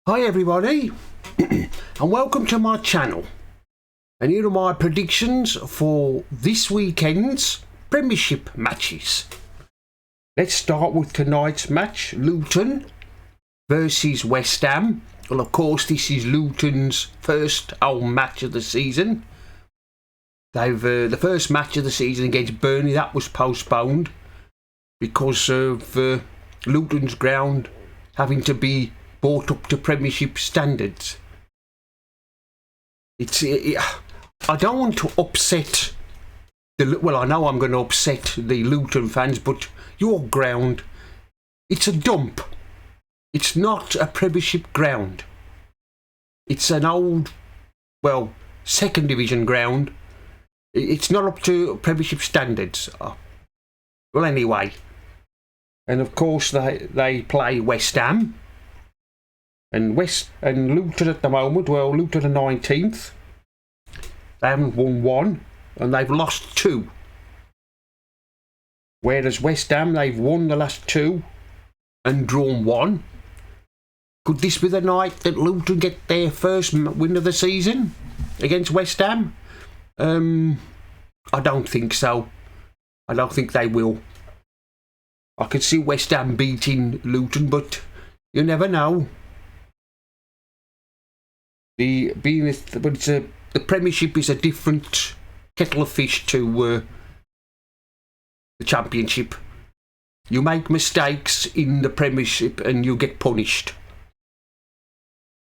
Hi everybody and welcome to my channel, and here are my predictions for this weekend's Premiership matches. Let's start with tonight's match, Luton versus West Ham. Well, of course this is Luton's first home match of the season. They've the first match of the season against Burnley, that was postponed because of Luton's ground having to be brought up to Premiership standards. I don't want to upset I know I'm going to upset the Luton fans, but your ground, it's a dump. It's not a Premiership ground. It's an old, second division ground. It's not up to Premiership standards. Well, anyway, and of course they play West Ham. And Luton at the moment, Luton are 19th. They haven't won one and they've lost two. Whereas West Ham, they've won the last two and drawn one. Could this be the night that Luton get their first win of the season against West Ham? I don't think so. I don't think they will. I could see West Ham beating Luton, but you never know. The Premiership is a different kettle of fish to the Championship. You make mistakes in the Premiership and you get punished.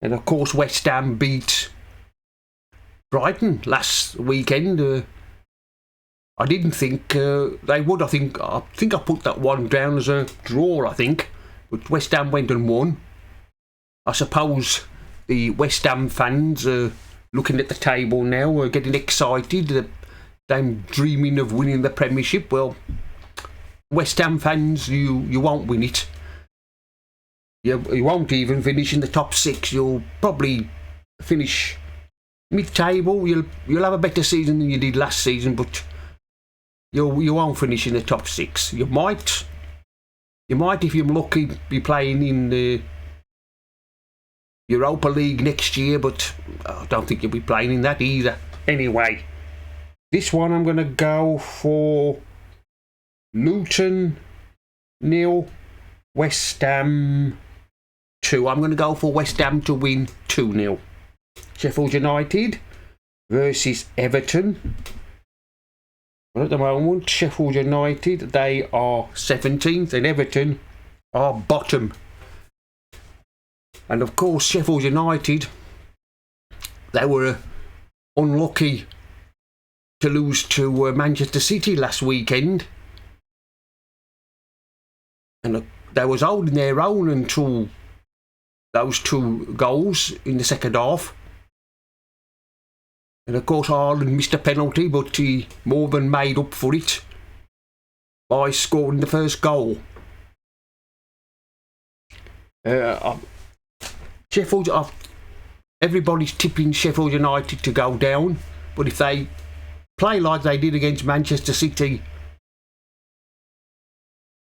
And of course, West Ham beat Brighton last weekend. I didn't think they would. I think I put that one down as a draw. I think, but West Ham went and won. I suppose the West Ham fans are looking at the table now, are getting excited. They're dreaming of winning the Premiership. Well, West Ham fans, you won't win it. You won't even finish in the top six. You'll probably finish mid-table. You'll have a better season than you did last season, but you won't finish in the top six. You might, if you're lucky, be playing in the Europa League next year, but I don't think you'll be playing in that either. Anyway, this one I'm going to go for Luton 0, West Ham 2. I'm going to go for West Ham to win 2-0. Sheffield United versus Everton. Well, at the moment, Sheffield United, they are 17th and Everton are bottom. And of course, Sheffield United, they were unlucky to lose to Manchester City last weekend. And they was holding their own until those two goals in the second half. And of course, Haaland missed a penalty, but he more than made up for it by scoring the first goal. Everybody's tipping Sheffield United to go down, but if they play like they did against Manchester City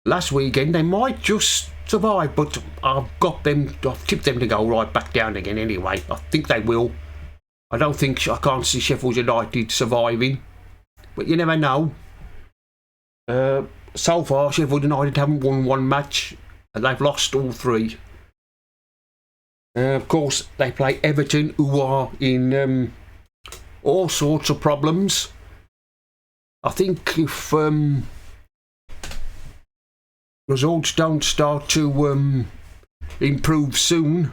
last weekend, they might just survive. But I've tipped them to go right back down again anyway. I think they will. I can't see Sheffield United surviving, but you never know. So far, Sheffield United haven't won one match and they've lost all three. Of course, they play Everton, who are in all sorts of problems. I think if results don't start to improve soon,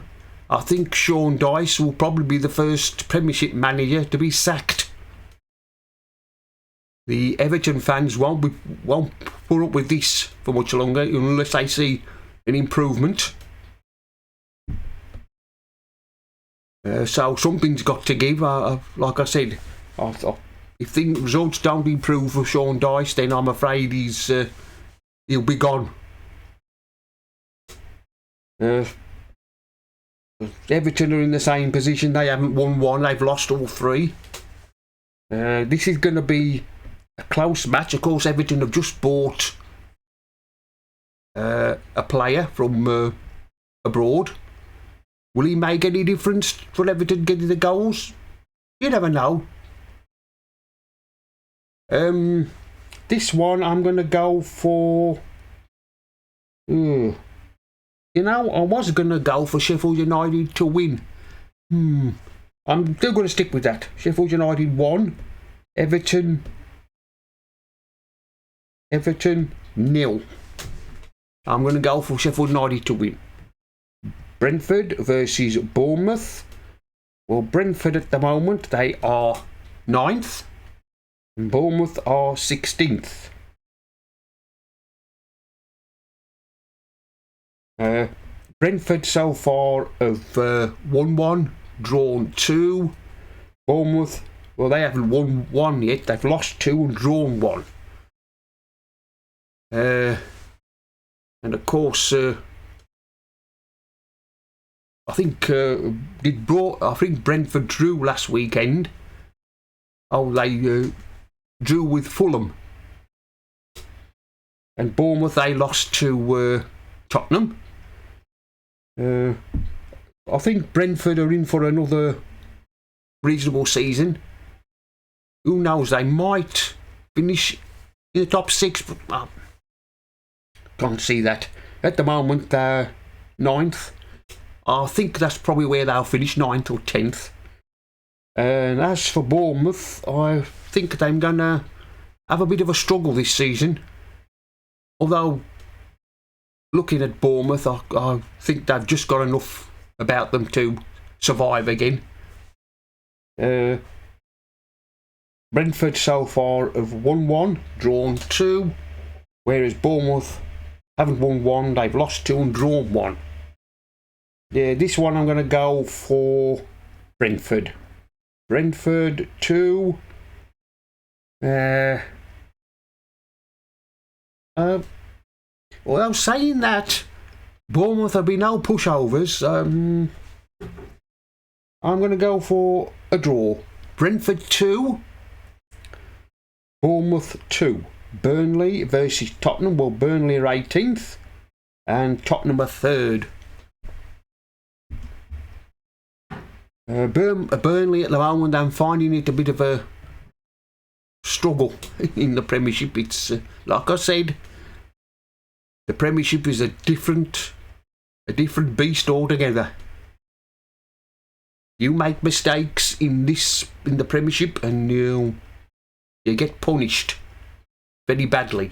I think Sean Dyche will probably be the first Premiership manager to be sacked. The Everton fans won't put up with this for much longer unless they see an improvement. So something's got to give. Like I said, if the results don't improve for Sean Dyche, then I'm afraid he'll be gone. Everton are in the same position. They haven't won one. They've lost all three. This is going to be a close match. Of course, Everton have just bought a player from abroad. Will he make any difference for Everton getting the goals? You never know. This one I'm going to go for... You know, I was going to go for Sheffield United to win. I'm still going to stick with that. Sheffield United 1. Everton 0. I'm going to go for Sheffield United to win. Brentford versus Bournemouth. Well, Brentford at the moment, they are 9th. And Bournemouth are 16th. Brentford so far have won 1, drawn 2. Bournemouth, well, they haven't won 1 yet. They've lost 2 and drawn 1. And of course, I think Brentford drew last weekend. Oh, they drew with Fulham. And Bournemouth, they lost to Tottenham. I think Brentford are in for another reasonable season. Who knows? They might finish in the top 6, but can't see that. At the moment, they're 9th. I think that's probably where they'll finish, 9th or 10th. And as for Bournemouth, I think they're going to have a bit of a struggle this season. Although, looking at Bournemouth, I think they've just got enough about them to survive again. Brentford so far have won 1, drawn 2, whereas Bournemouth haven't won 1, they've lost 2 and drawn 1. Yeah, this one I'm going to go for Brentford. Brentford 2. Well, saying that, Bournemouth have been no pushovers. I'm going to go for a draw. Brentford 2. Bournemouth 2. Burnley versus Tottenham. Well, Burnley are 18th and Tottenham are 3rd. Burnley at the moment, I'm finding it a bit of a struggle in the Premiership. It's like I said, the Premiership is a different beast altogether. You make mistakes in the Premiership, and you get punished very badly.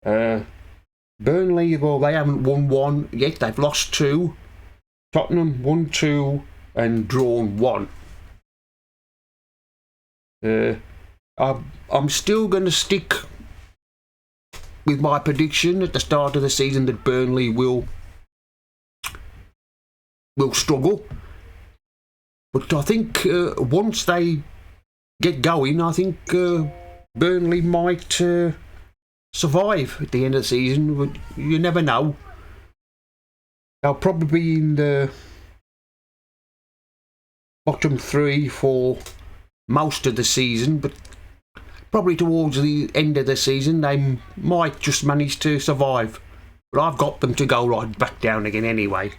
Burnley, well, they haven't won 1 yet. They've lost 2. Tottenham 1, 2 and drawn 1. I'm still going to stick with my prediction at the start of the season that Burnley will struggle. But I think once they get going, I think Burnley might survive at the end of the season. But you never know. They'll probably be in the bottom 3 for most of the season, but probably towards the end of the season they might just manage to survive. But I've got them to go right back down again anyway.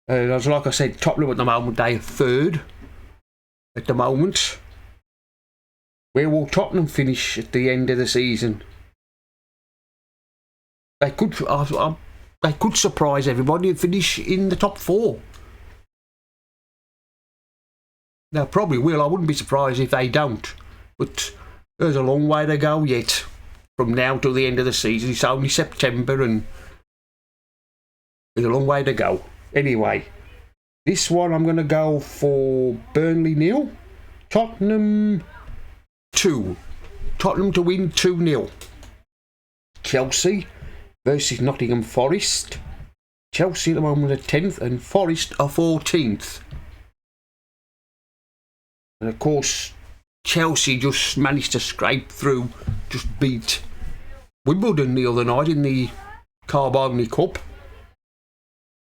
Like I said, Tottenham at the moment, they're 3rd at the moment. Where will Tottenham finish at the end of the season? They could surprise everybody and finish in the top 4. They probably will. I wouldn't be surprised if they don't. But there's a long way to go yet from now till the end of the season. It's only September and there's a long way to go. Anyway, this one I'm going to go for Burnley 0, Tottenham 2. Tottenham to win 2-0. Chelsea versus Nottingham Forest. Chelsea at the moment are 10th and Forest are 14th. And of course, Chelsea just managed to scrape through, just beat Wimbledon the other night in the Carboni Cup.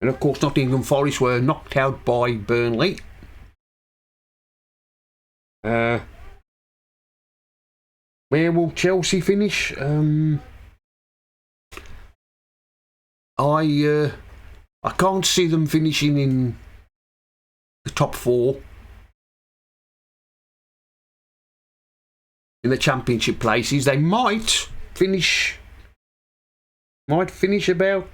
And of course, Nottingham Forest were knocked out by Burnley. Where will Chelsea finish? I can't see them finishing in the top 4 in the championship places. They might finish about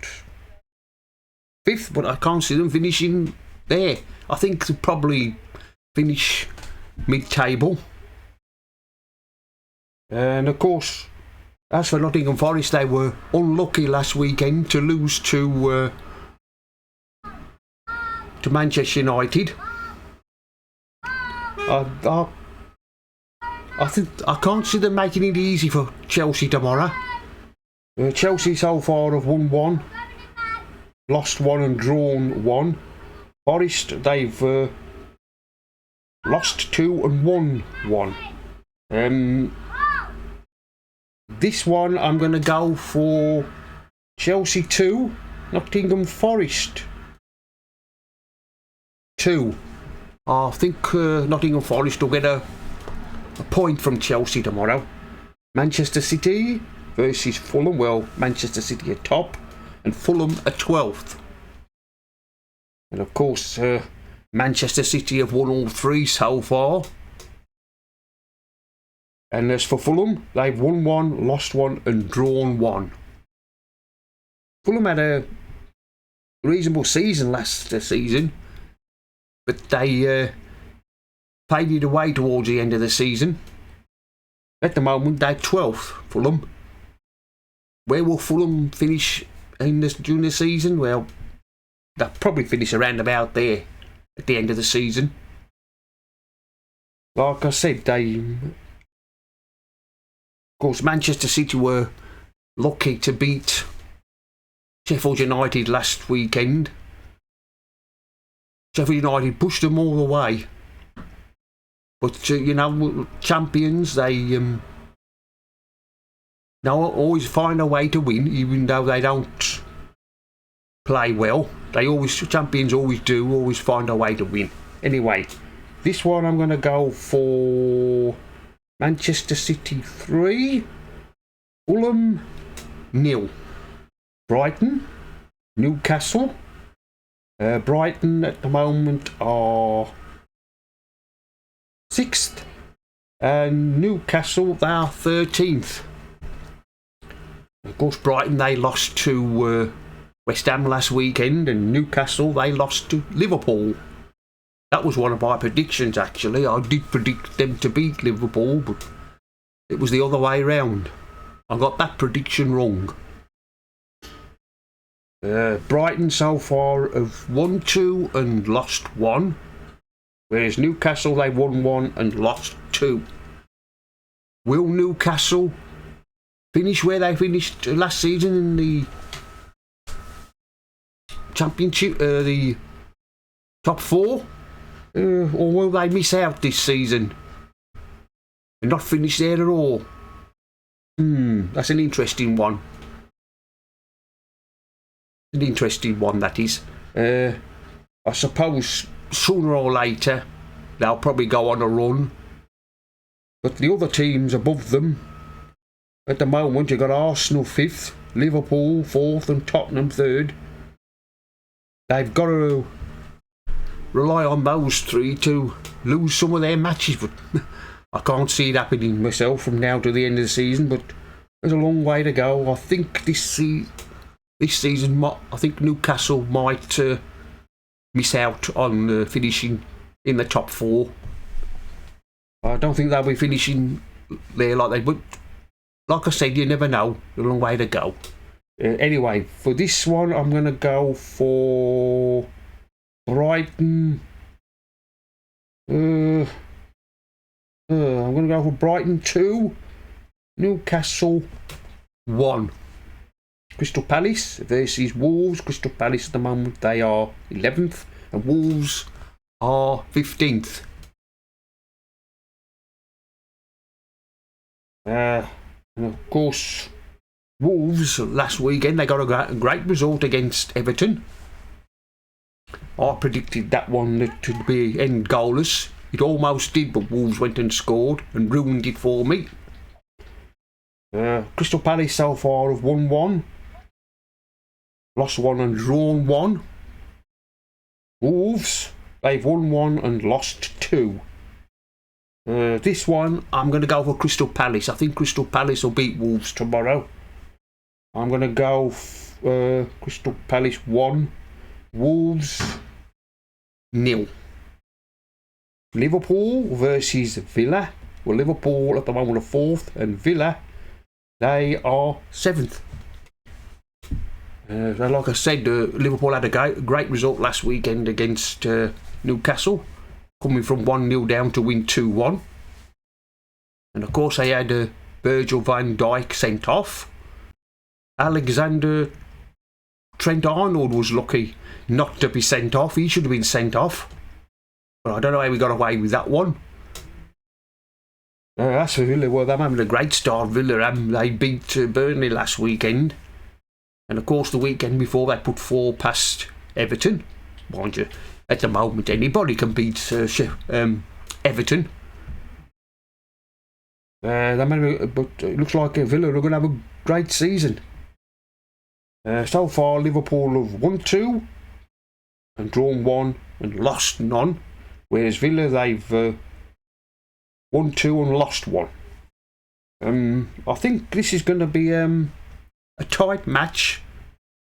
5th, but I can't see them finishing there. I think they'll probably finish mid-table. And of course, as for Nottingham Forest, they were unlucky last weekend to lose to Manchester United. I think I can't see them making it easy for Chelsea tomorrow. Chelsea so far have won 1, lost 1 and drawn 1. Forest, they've lost 2 and won 1. This one I'm going to go for Chelsea 2, Nottingham Forest 2. I think Nottingham Forest will get a point from Chelsea tomorrow. Manchester City versus Fulham. Well, Manchester City are top and Fulham are 12th. And of course, Manchester City have won all 3 so far. And as for Fulham, they've won 1, lost 1 and drawn 1. Fulham had a reasonable season last season, but they faded away towards the end of the season. At the moment, they're 12th, Fulham. Where will Fulham finish during the season? Well, they'll probably finish around about there at the end of the season. Like I said, of course, Manchester City were lucky to beat Sheffield United last weekend. Sheffield United pushed them all the way. But, champions, they always find a way to win, even though they don't play well. Champions always find a way to win. Anyway, this one I'm going to go for Manchester City 3, Fulham 0. Brighton, Newcastle. Brighton at the moment are 6th, and Newcastle, they are 13th. Of course, Brighton, they lost to West Ham last weekend, and Newcastle, they lost to Liverpool. That was one of my predictions, actually. I did predict them to beat Liverpool, but it was the other way round. I got that prediction wrong. Brighton so far have won 2 and lost 1, whereas Newcastle, they won 1 and lost 2. Will Newcastle finish where they finished last season in the Championship, the top 4? Or will they miss out this season and not finish there at all? That's an interesting one. An interesting one, that is. I suppose sooner or later they'll probably go on a run. But the other teams above them, at the moment, you've got Arsenal 5th, Liverpool 4th and Tottenham 3rd. They've got to rely on those 3 to lose some of their matches, but I can't see it happening myself from now to the end of the season, but there's a long way to go. I think this season, I think Newcastle might miss out on finishing in the top 4. I don't think they'll be finishing there like they would. Like I said, you never know. A long way to go. Anyway, for this one, I'm going to go for Brighton. I'm going to go for Brighton 2, Newcastle 1. Crystal Palace versus Wolves. Crystal Palace at the moment, they are 11th, and Wolves are 15th. And of course, Wolves last weekend, they got a great result against Everton. I predicted that one to be end goalless. It almost did, but Wolves went and scored and ruined it for me. Crystal Palace so far have won 1, lost 1 and drawn 1. Wolves, they've won 1 and lost 2. This one, I'm going to go for Crystal Palace. I think Crystal Palace will beat Wolves tomorrow. I'm going to go Crystal Palace 1, Wolves 0. Liverpool versus Villa. Well, Liverpool at the moment are 4th, and Villa, they are 7th. Like I said, Liverpool had a great result last weekend against Newcastle, coming from 1-0 down to win 2-1. And of course, they had Virgil van Dijk sent off. Alexander Trent-Arnold was lucky not to be sent off. He should have been sent off. But I don't know how we got away with that one. That's for Villa. Well, they're having a great start. Villa, they beat Burnley last weekend. And of course, the weekend before, they put 4 past Everton. Mind you, at the moment, anybody can beat Everton. But it looks like Villa are going to have a great season. So far, Liverpool have won 2 and drawn 1 and lost none. Whereas Villa, they've won 2 and lost 1. I think this is going to be a tight match.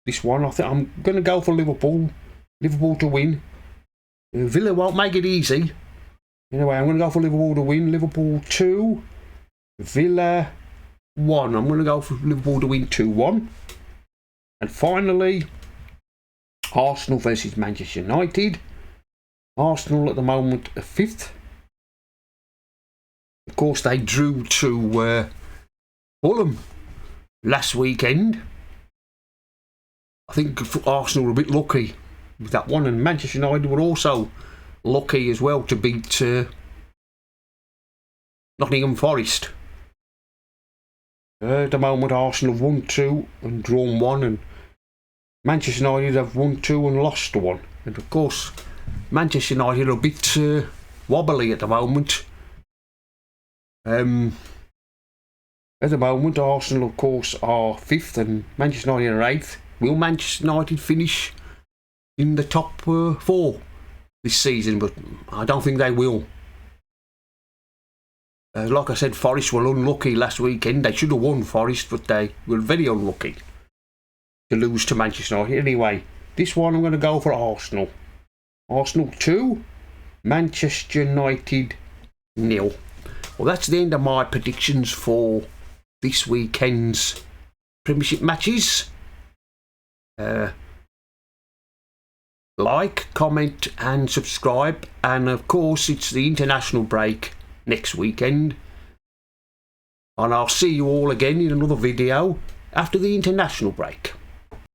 This one, I think I'm going to go for Liverpool. Liverpool to win. Villa won't make it easy. Anyway, I'm going to go for Liverpool to win. Liverpool 2, Villa 1. I'm going to go for Liverpool to win 2-1. And finally, Arsenal versus Manchester United. Arsenal at the moment are 5th. Of course, they drew to Fulham last weekend. I think Arsenal were a bit lucky with that one, and Manchester United were also lucky as well to beat Nottingham Forest. At the moment, Arsenal have won 2 and drawn 1, and Manchester United have won 2 and lost 1. And of course, Manchester United are a bit wobbly at the moment. At the moment, Arsenal, of course, are 5th and Manchester United are 8th. Will Manchester United finish in the top 4 this season? But I don't think they will. Like I said, Forest were unlucky last weekend. They should have won, Forest, but they were very unlucky to lose to Manchester United. Anyway, this one I'm going to go for Arsenal. Arsenal 2, Manchester United 0. Well, that's the end of my predictions for this weekend's Premiership matches. Like, comment and subscribe, and of course it's the international break next weekend, and I'll see you all again in another video after the international break.